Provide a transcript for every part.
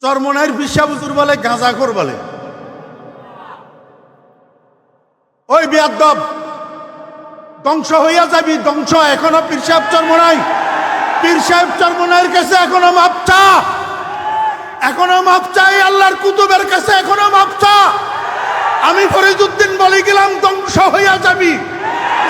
চরমনাইর পিসা হুজুর বলে গাঁজাখোর বলে। ওই বেয়াদব, ধ্বংস হইয়া যাবি, ধ্বংস। এখনো পীর সাহেব চরমনাই, পীর সাহেব চরমনাইয়ের কাছে এখনো মাপ চা, এখনো মাপ চাই আল্লাহর কুতুবের কাছে, এখনো মাপ চা। আমি ফরিদউদ্দিন বলে গেলাম ধ্বংস হইয়া যাবি।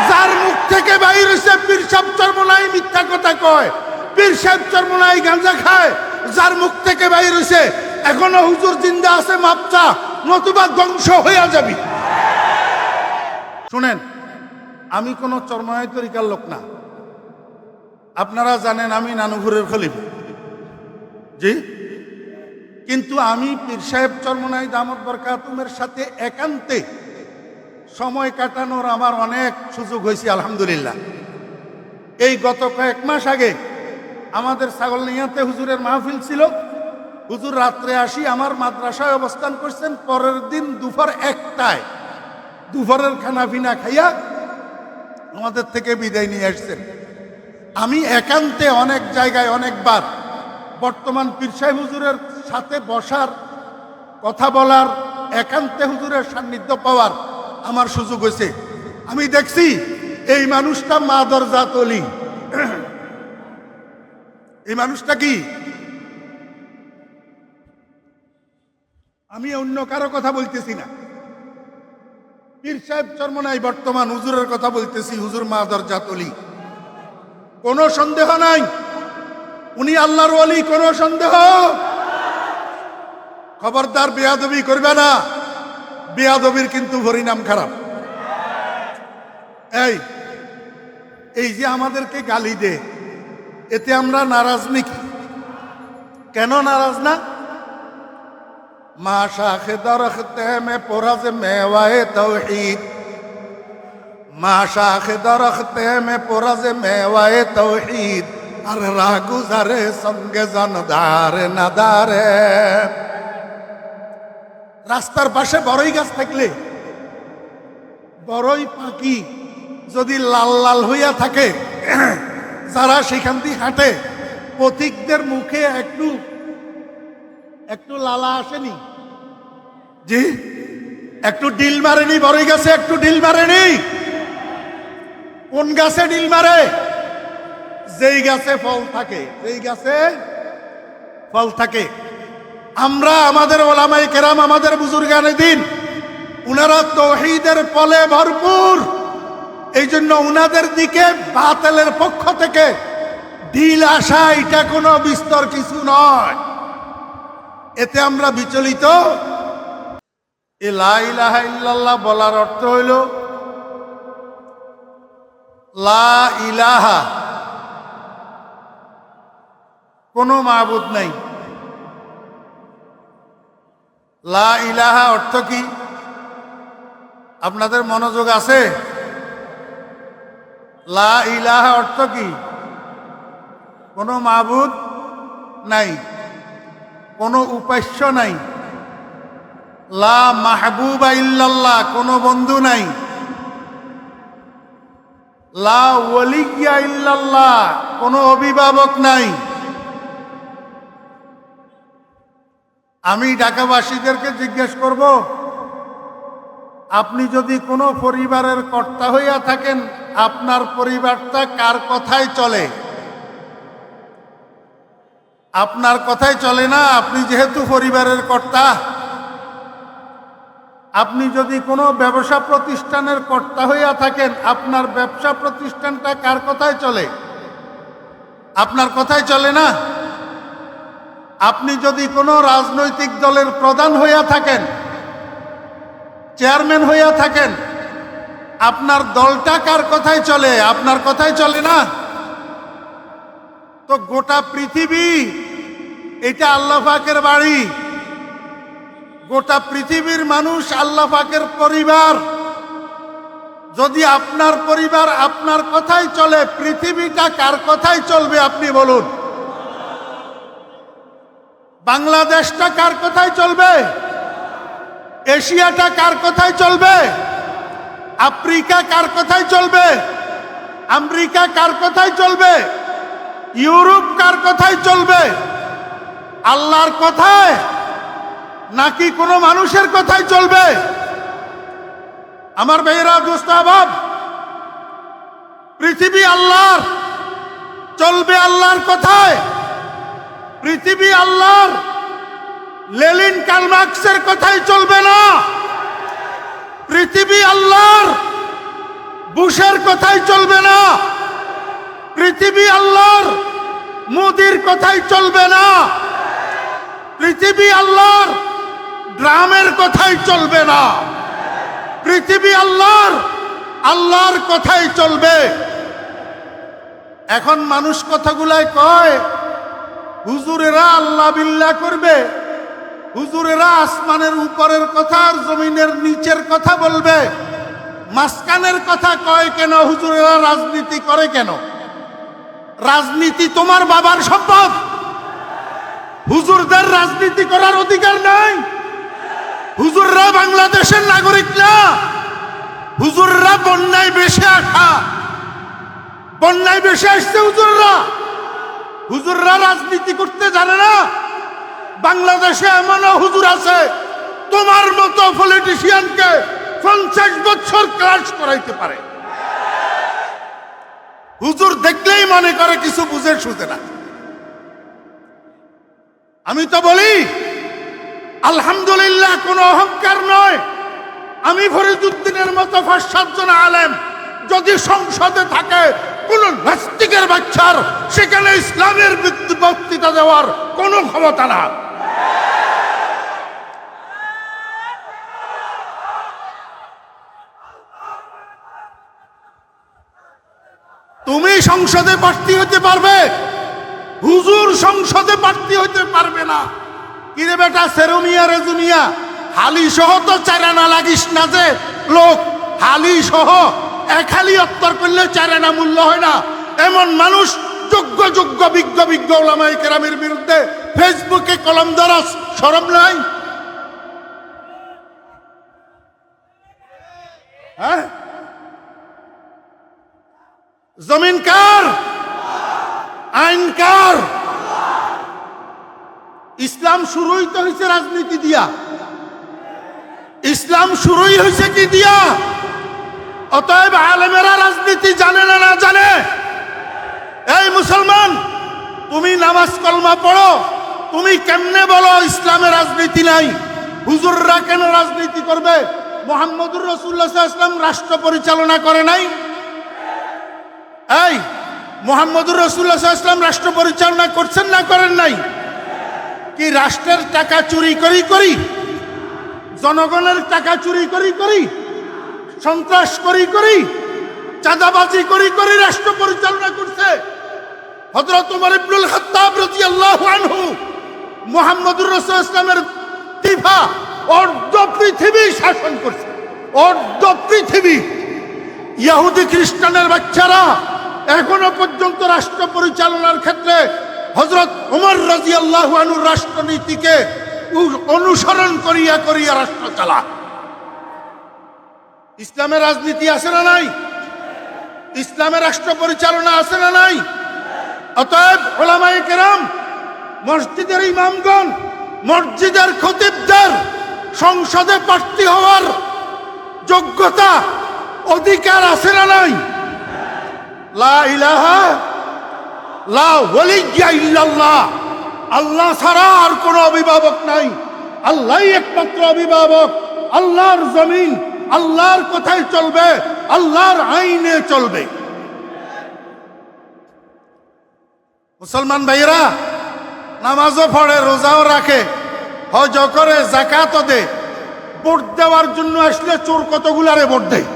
যার মুখ থেকে বাইর হইছে পীর সাহেব চরমনাই মিথ্যা কথা কয়, পীর সাহেব চরমনাই গাঁজা খায়, যার মুখ থেকে বাইর হইছে এখনো হুজুর জিন্দা আছে, মাপ চা, নতুবা ধ্বংস হইয়া যাবি। শুনেন, আমি কোনো চরমনাই তরিকার লোক না। আপনারা জানেন আমি নানুপুরের খলিফা, জি। কিন্তু আমি পীর সাহেব চরমনাই দামত বরকাতুমের সাথে একান্তে সময় কাটানোর আমার অনেক সুযোগ হয়েছে, আলহামদুলিল্লাহ। এই গত কয়েক মাস আগে আমাদের ছাগলনাইয়াতে হুজুরের মাহফিল ছিল। হুজুর রাত্রে আসি আমার মাদ্রাসায় অবস্থান করছেন। পরের দিন দুপুর 1টায় দুপুরের খানা পিনা খাইয়া আমাদের থেকে বিদায় নিয়ে আসছেন। আমি একান্তে অনেক জায়গায় অনেকবার বর্তমান পীর সাহেব হুজুরের সাথে বসার, কথা বলার, একান্তে হুজুরের সান্নিধ্য পাওয়ার আমার সুযোগ হয়েছে। আমি দেখছি এই মানুষটা মা দরজা তলি। এই মানুষটা কি, আমি অন্য কারো কথা বলতেছি না, পীর সাহেব চরমনাই বর্তমান হুজুরের কথা বলতেছি। হুজুর মা দরজা তলি, কোনো সন্দেহ নাই, উনি আল্লাহর ওলি, কোনো সন্দেহ। খবরদার বেয়াদবি করবে না, বেয়াদবির কিন্তু পরিণাম খারাপ। এই যে আমাদেরকে গালি দে, এতে আমরা নারাজ নাকি? কেন নারাজ না? মা শাখে দরখতে মে পোরাজ মেওয়ায়ে তাওহীদ, মা শাখে দরখতে মে পোরাজ মেওয়ায়ে তাওহীদ, আর রাহ গুজারে সঙ্গে জানদারে নাদারে। রাস্তার পাশে বড়ই গাছ থাকলে বড়ই পাখি যদি লাল লাল হইয়া থাকে, যারা সেখান দিয়ে হাঁটে পথিকদের মুখে একটু একটু লালা আসেনি? জি, একটু ডিল মারেনি? বড়ই গাছে একটু ডিল মারেনি? কোন গাছে ডিল মারে? যেই গাছে ফল থাকে, যেই গাছে ফল থাকে। আমরা আমাদের ওলামায়ে কেরাম, আমাদের বুজুর্গানে দিন, উনারা তাওহীদের ফলে ভরপুর। এই জন্য উনাদের দিকে বাতিলের পক্ষ থেকে ঢিল আসা এটা কোনো বিস্তর কিছু নয়, এতে আমরা বিচলিত। লা ইলাহা ইল্লাল্লাহ বলার অর্থ হইল লা ইলাহা, কোনো মাবুদ নাই। লা ইলাহা অর্থ কি আপনাদের মনোযোগ আছে? লা ইলাহা অর্থ কি? কোনো মাবুদ নাই, কোনো উপাস্য নাই। লা মাহবুবা ইল্লাল্লাহ, কোনো বন্ধু নাই। লা ওয়ালিয়া ইল্লাল্লাহ, কোনো অভিভাবক নাই। আমি ঢাকাবাসীদেরকে জিজ্ঞেস করব, আপনি যদি কোনো পরিবারের কর্তা হইয়া থাকেন, আপনার পরিবারটা কার কথায় চলে? আপনার কথাই চলে না। আপনি যেহেতু পরিবারের কর্তা, আপনি যদি কোনো ব্যবসা প্রতিষ্ঠানের কর্তা হইয়া থাকেন, আপনার ব্যবসা প্রতিষ্ঠানটা কার কথায় চলে? আপনার কথাই চলে না। আপনি যদি কোনো রাজনৈতিক দলের প্রধান হইয়া থাকেন, চেয়ারম্যান হইয়া থাকেন, আপনার দলটা কার কথায় চলে? আপনার কথাই চলে না। তো গোটা পৃথিবী এটা আল্লাহ পাকের বাড়ি, গোটা পৃথিবীর মানুষ আল্লাহ পাকের পরিবার। যদি আপনার পরিবার আপনার কথাই চলে, পৃথিবীটা কার কথাই চলবে আপনি বলুন? বাংলাদেশটা কার কথায় চলবে? এশিয়াটা কার কথায় চলবে? আফ্রিকা কার কথায় চলবে? আমেরিকা কার কথায় চলবে? ইউরোপ কার কথায় চলবে? আল্লাহর কথায় নাকি কোনো মানুষের কথাই চলবে? আমার ভাইয়েরা, দোস্ত আহবাব, পৃথিবী আল্লাহর, চলবে আল্লাহর কথায়। পৃথিবী আল্লাহর, লেনিন কার্ল মার্কসের কথাই চলবে না। পৃথিবী আল্লাহর, বুশের কথাই চলবে না। পৃথিবী আল্লাহর, মোদির কথাই চলবে না। পৃথিবী আল্লাহর, ড্রামের কথাই চলবে না। পৃথিবী আল্লাহর, আল্লাহর কথাই চলবে। এখন মানুষ কথাগুলাই কয় হুজুরেরা আল্লাহ বিল্লাহ করবে, হুজুরেরা আসমানের উপরের কথা আর জমিনের নিচের কথা বলবে, মাঝখানের কথা কয় কেন? হুজুরেরা রাজনীতি করে কেন? রাজনীতি তোমার বাবার সম্পদ। হুজুরদের রাজনীতি করার অধিকার নাই। হুজুররা বাংলাদেশের নাগরিক না। হুজুররা বন্যায় ভেসে আসা, বন্যায় ভেসে আসছে হুজুররা। হুজুররা রাজনীতি করতে জানে না। বাংলাদেশে এমনও হুজুর আছে তোমার মতো পলিটিশিয়ানকে 50 বছর ক্লাস করাইতে পারে। হুজুর দেখলেই মনে করে কিছু বুঝে সুঝে না। আমি তো বলি আলহামদুলিল্লাহ, কোনো অহংকার নয়। আমি ফরিদউদ্দিনের মতো 5-7 জন আলেম যদি সংসদে থাকে, কোন নাস্তিকের বাচ্চার সেখানে ইসলামের বক্তৃতা দেওয়ার কোনো ক্ষমতা না। তুমি সংসদে প্রার্থী হতে পারবে, হুজুর সংসদে প্রার্থী হতে পারবে না। কিরে বেটা, সেরুমিয়া রেজুমিয়া, হালি সহ তো চারানা লাগিস না যে লোক। হালি সহ এক হালি অত্তর করলে চারানা মূল্য হয় না। এমন মানুষ যোগ্য যোগ্য বিজ্ঞ বিজ্ঞ ওলামায়ে কেরামের বিরুদ্ধে ফেসবুকে কলম ধরা শরম নাই? হ্যাঁ, জমিন কার? আইন কার? ইসলাম শুরুই তো হয়েছে রাজনীতি দিয়া। ইসলাম শুরুই হয়েছে কি দিয়া? অতএব আলেমেরা রাজনীতি জানে না, না জানে? এই মুসলমান, তুমি নামাজ কলমা পড়ো, তুমি কেমনে বলো ইসলামে রাজনীতি নাই? হুজুররা কেন রাজনীতি করবে? মুহাম্মদুর রাসূলুল্লাহ সাল্লাল্লাহু আলাইহি ওয়াসাল্লাম রাষ্ট্র পরিচালনা করে নাই? এই মুহাম্মদুর রাসূলুল্লাহ সাল্লাল্লাহু আলাইহি ওয়াসাল্লাম রাষ্ট্র পরিচালনা করছেন না করেন নাই? কি রাষ্ট্রের টাকা চুরি করি, জনগণের টাকা চুরি করি, সন্ত্রাস করি, চাঁদাবাজি করি রাষ্ট্র পরিচালনা করছে? হযরত ওমর ইবনুল খাত্তাব রাদিয়াল্লাহু আনহু মুহাম্মদুর রাসূলুল্লাহ সাল্লাল্লাহু আলাইহি ওয়াসাল্লামের দিফা অর্ধ পৃথিবী শাসন করছে। অর্ধ পৃথিবী। ইহুদি খ্রিস্টানের বাচ্চারা এখনো পর্যন্ত রাষ্ট্র পরিচালনার ক্ষেত্রে হযরত ওমর রাদিয়াল্লাহু আনহুর রাষ্ট্রনীতিকে অনুসরণ করিয়া রাষ্ট্র চালা। ইসলামের রাজনীতি আছে না নাই? ইসলামের রাষ্ট্র পরিচালনা আছে না নাই? অতএব ওলামায়ে কেরাম, মসজিদের ইমামগণ, মসজিদের খতিবদের সংসদে প্রার্থী হওয়ার যোগ্যতা, অধিকার আছে না নাই? লা ইলাহা লা ওয়ালিয়্যা ইল্লাল্লাহ, আল্লাহ ছাড়া আর কোনো অভিভাবক নাই। আল্লাহই একমাত্র অভিভাবক। আল্লাহর জমিন আল্লাহর কথাই চলবে, আল্লাহর আইনে চলবে। মুসলমান ভাইরা নামাজও পড়ে, রোজাও রাখে, হজ করে, যাকাতও দেয়। ভোট দেওয়ার জন্য আসলে চোর কতগুলারে ভোট দেয়।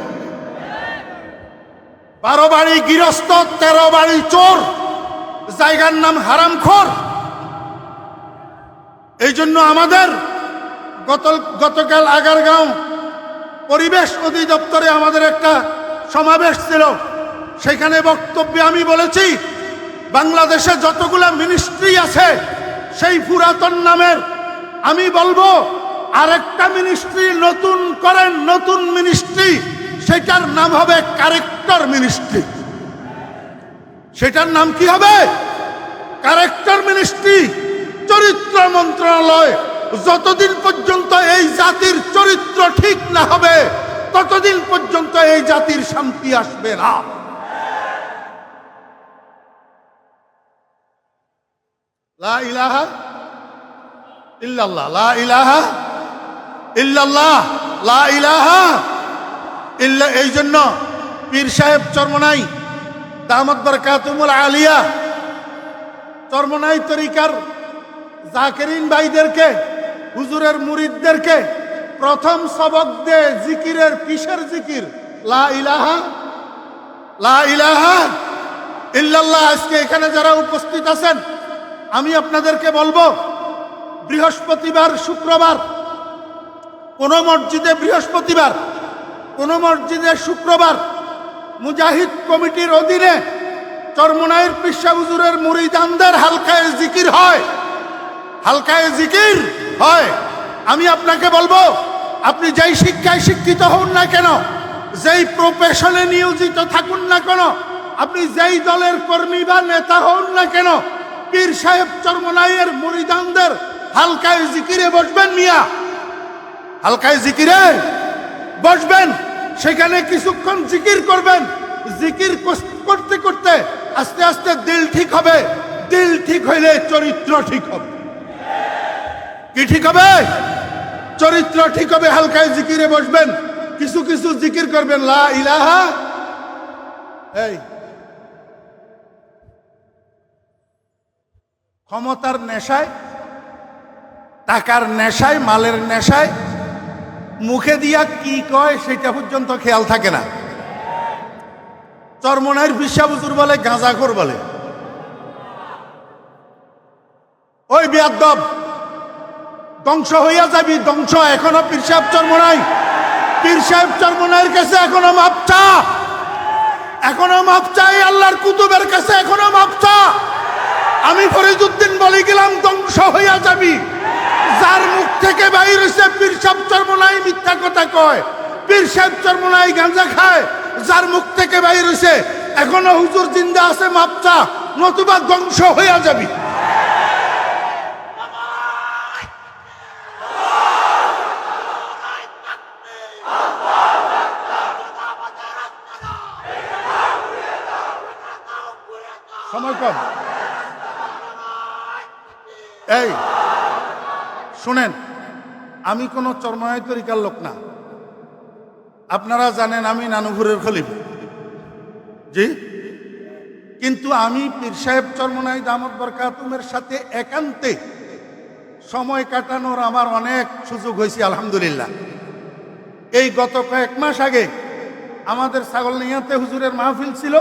12 বাড়ি গৃহস্থ, 13 বাড়ি চোর, জায়গার নাম হারামখোর। এই জন্য আমাদের গতকাল আগারগাঁও পরিবেশ অধিদপ্তরে আমাদের একটা সমাবেশ ছিল। সেখানে বক্তব্যে আমি বলেছি, বাংলাদেশে যতগুলা মিনিস্ট্রি আছে সেই পুরাতন নামের আমি বলবো আরেকটা মিনিস্ট্রি নতুন করেন, নতুন মিনিস্ট্রি, সেটার নাম হবে কারেক্টর মিনিস্ট্রি। সেটার নাম কি হবে? Corrector ministry. চরিত্র মন্ত্রণালয় যতদিন পর্যন্ত এই জাতির চরিত্র ঠিক না হবে ততদিন পর্যন্ত এই জাতির শান্তি আসবে না। লা ইলাহা ইল্লাল্লাহ, লা ইলাহা ইল্লাল্লাহ, লা ইলাহা ইল্লা। এই জন্য পীর সাহেব চরমনাই দামাত বরকাতুহুল আলিয়া চরমনাই তরিকার জাকিরিন ভাইদেরকে, হুজুরের মুরিদদেরকে প্রথম সবক দে জিকিরের, কিসের জিকির? লা ইলাহা, লা ইলাহা ইল্লাল্লাহ। আজকে এখানে যারা উপস্থিত আছেন আমি আপনাদেরকে বলবো, বৃহস্পতিবার, শুক্রবার কোন মসজিদে বৃহস্পতিবার, কোন মসজিদে শুক্রবার মুজাহিদ কমিটির অধীনে চরমনাইয়ের পিসা হুজুরের মুরিদানদের হালকায়ে জিকির হয়, হালকায়ে জিকির হয়। আমি আপনাকে বলবো, আপনি যেই শিক্ষায় শিক্ষিত হন না কেন, যেই প্রফেশনে নিয়োজিত থাকুন না কেন, আপনি যেই দলের কর্মী বা নেতা হন না কেন, পীর সাহেব চরমনাইয়ের মুরিদানদের হালকায়ে জিকিরে বসবেন মিয়া, হালকায়ে জিকিরে বসবেন। সেখানে কিছুক্ষণ জিকির করবেন। জিকির করতে করতে আস্তে আস্তে দিল ঠিক হবে। দিল ঠিক হইলে চরিত্র ঠিক হবে। কি ঠিক হবে? চরিত্র ঠিক হবে। হালকায় জিকিরে বসবেন, কিছু কিছু জিকির করবেন। লা ইলাহা, এই ক্ষমতার নেশায়, টাকার নেশায়, মালের নেশায় মুখে দিয়া কি কয় সেটা পর্যন্ত খেয়াল থাকে না। চরমনাইয়ের পিসা হুজুর বলে গাঁজাখোর বলে। ওই বেয়াদব, ধ্বংস হইয়া যাবি, ধ্বংস। এখনো পীর সাহেব চরমনাই, পীর সাহেব চরমনাইয়ের কাছে এখনো মাপ চা, এখনো মাপ চাই। আল্লাহর কুতুবের কাছে এখনো মাপ চা। আমি ফরিদউদ্দিন বলে গেলাম ধ্বংস হইয়া যাবি। যার মুখ থেকে বাইর হইছে পীর সাহেব চরমনাই মিথ্যা কথা কয়, পীর সাহেব চরমনাই গাঁজা খায়, যার মুখ থেকে বাইর হইছে এখনো হুজুর জিন্দা আছে, মাপ চা, নতুবা ধ্বংস হইয়া যাবি। সময় কম। এই শুনেন, আমি কোনো চরমনাই তরিকার লোক না। আপনারা জানেন আমি নানুপুরের খলিফা, জি। কিন্তু আমি পীর সাহেব চরমনাই দামত বরকাতুমের সাথে একান্তে সময় কাটানোর আমার অনেক সুযোগ হয়েছে, আলহামদুলিল্লাহ। এই গত কয়েক মাস আগে আমাদের ছাগলনাইয়াতে হুজুরের মাহফিল ছিল।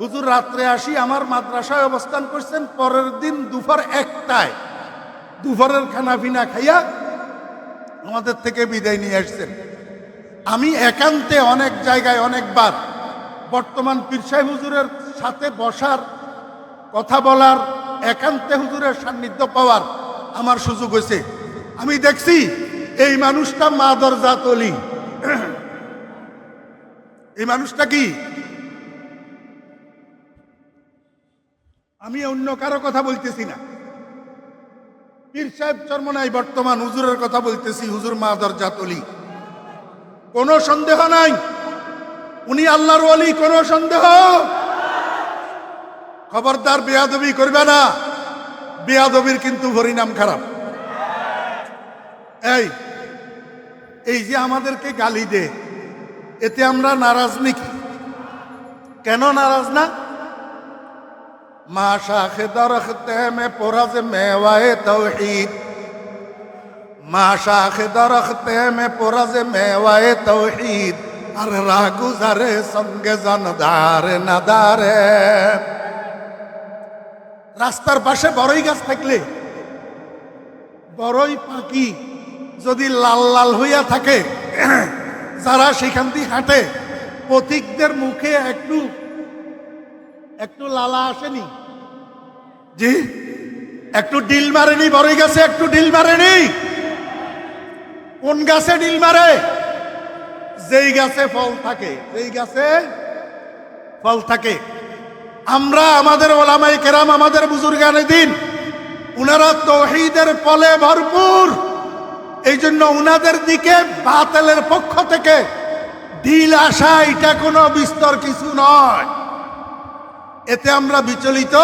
হুজুর রাত্রে আসি আমার মাদ্রাসায় অবস্থান করছেন। পরের দিন দুপুর 1টায় দুপুরের খানা পিনা খাইয়া আমাদের থেকে বিদায় নিয়ে আসছেন। আমি একান্তে অনেক জায়গায় অনেকবার বর্তমান পীর সাহেব হুজুরের সাথে বসার, কথা বলার, একান্তে হুজুরের সান্নিধ্য পাওয়ার আমার সুযোগ হয়েছে। আমি দেখছি এই মানুষটা মাদর জাত অলি। এই মানুষটা কি, আমি অন্য কারো কথা বলতেছি না, পীর সাহেব চরমনাই বর্তমান হুজুরের কথা বলতেছি। হুজুর মাদর জাত অলি, কোনো সন্দেহ নাই, উনি আল্লাহর ওলি, কোনো সন্দেহ। খবরদার বেয়াদবি করবে না, বেয়াদবির কিন্তু পরিণাম খারাপ। এই যে আমাদেরকে গালি দে, এতে আমরা নারাজ নাকি? কেন নারাজ না? মা শাখে দরখতে মে পোরাজ মেওয়ায়ে তাওহীদ, মা শাখে দরখতে মে পোরাজ মেওয়ায়ে তাওহীদ, আর রাহ গুজারে সঙ্গে জানদারে নাদারে। রাস্তার পাশে বড়ই গাছ থাকলে বড়ই পাখি যদি লাল লাল হইয়া থাকে, যারা সেখান দিয়ে হাঁটে পথিকদের মুখে একটু একটু লালা আসেনি? জি, একটু ডিল মারেনি? বড়ই গাছে একটু ডিল মারেনি? কোন গাছে ডিল মারে? যেই গাছে ফল থাকে, যেই গাছে ফল থাকে। আমরা আমাদের ওলামায়ে কেরাম, আমাদের বুজুর্গানে দিন উনারা তৌহিদের পলে ভরপুর, এই জন্য উনাদের দিকে বাতিলের পক্ষ থেকে ঢিল আসা এটা কোনো বিস্তর কিছু নয়। এতে আমরা বিচলিত